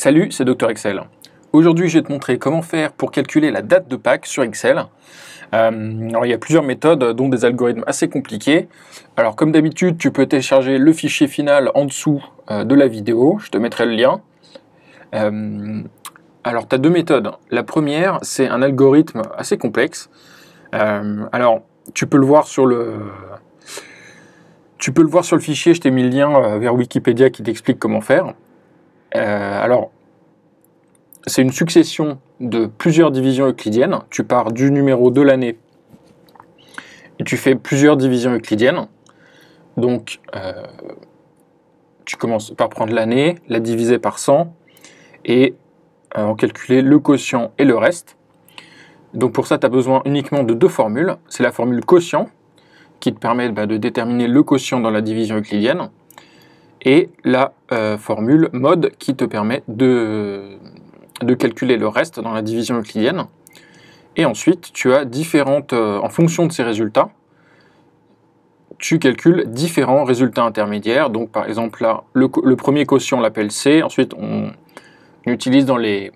Salut, c'est Dr Excel. Aujourd'hui, je vais te montrer comment faire pour calculer la date de Pâques sur Excel. Alors, il y a plusieurs méthodes, dont des algorithmes assez compliqués. Alors, comme d'habitude, tu peux télécharger le fichier final en dessous de la vidéo. Je te mettrai le lien. Alors, tu as deux méthodes. La première, c'est un algorithme assez complexe. Alors, tu peux le voir sur le fichier. Je t'ai mis le lien vers Wikipédia qui t'explique comment faire. Alors, c'est une succession de plusieurs divisions euclidiennes. Tu pars du numéro de l'année et tu fais plusieurs divisions euclidiennes. Donc, tu commences par prendre l'année, la diviser par 100 et en calculer le quotient et le reste. Donc pour ça, tu as besoin uniquement de deux formules. C'est la formule quotient qui te permet de déterminer le quotient dans la division euclidienne et la formule mode qui te permet de calculer le reste dans la division euclidienne. Et ensuite, tu as différentes, en fonction de ces résultats, tu calcules différents résultats intermédiaires. Donc par exemple là, le premier quotient on l'appelle C, ensuite on utilise dans les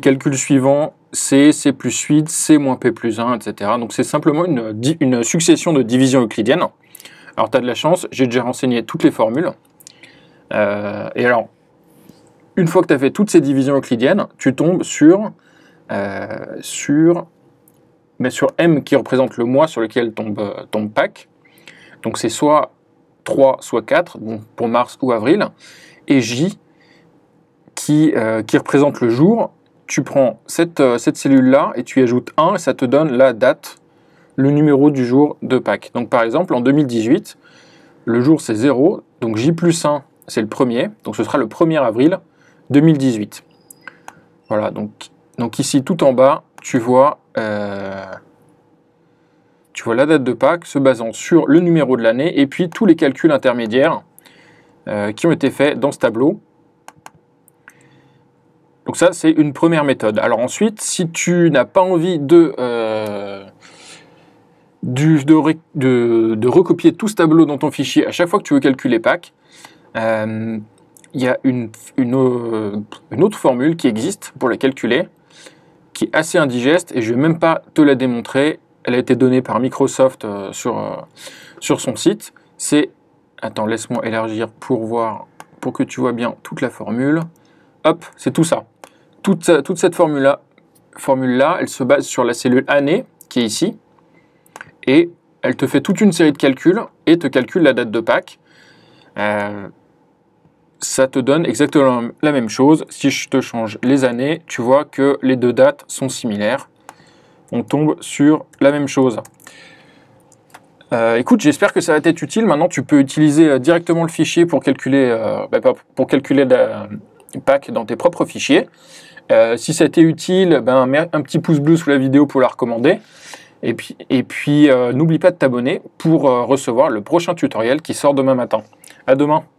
calculs suivants C, C plus 8, C moins P plus 1, etc. Donc c'est simplement une succession de divisions euclidiennes. Alors tu as de la chance, j'ai déjà renseigné toutes les formules. Et alors, une fois que tu as fait toutes ces divisions euclidiennes, tu tombes sur M qui représente le mois sur lequel tombe Pâques. Donc c'est soit 3, soit 4, bon, pour mars ou avril. Et J qui représente le jour. Tu prends cette cellule-là et tu y ajoutes 1 et ça te donne la date, le numéro du jour de Pâques. Donc par exemple, en 2018, le jour c'est 0, donc J plus 1 c'est le premier, donc ce sera le 1er avril 2018. Voilà, donc ici tout en bas, tu vois la date de Pâques se basant sur le numéro de l'année et puis tous les calculs intermédiaires qui ont été faits dans ce tableau. Donc ça, c'est une première méthode. Alors ensuite, si tu n'as pas envie de recopier tout ce tableau dans ton fichier à chaque fois que tu veux calculer Pâques, il y a une autre formule qui existe pour la calculer, qui est assez indigeste, et je ne vais même pas te la démontrer. Elle a été donnée par Microsoft sur son site. C'est, attends, laisse-moi élargir pour que tu vois bien toute la formule. Hop, c'est tout ça. Toute cette formule-là, elle se base sur la cellule année, qui est ici, et elle te fait toute une série de calculs, et te calcule la date de Pâques. Ça te donne exactement la même chose. Si je te change les années, tu vois que les deux dates sont similaires. On tombe sur la même chose. Écoute, j'espère que ça va t'être utile. Maintenant, tu peux utiliser directement le fichier pour calculer Pâques dans tes propres fichiers. Si ça t'est utile, mets un petit pouce bleu sous la vidéo pour la recommander. Et puis n'oublie pas de t'abonner pour recevoir le prochain tutoriel qui sort demain matin. À demain!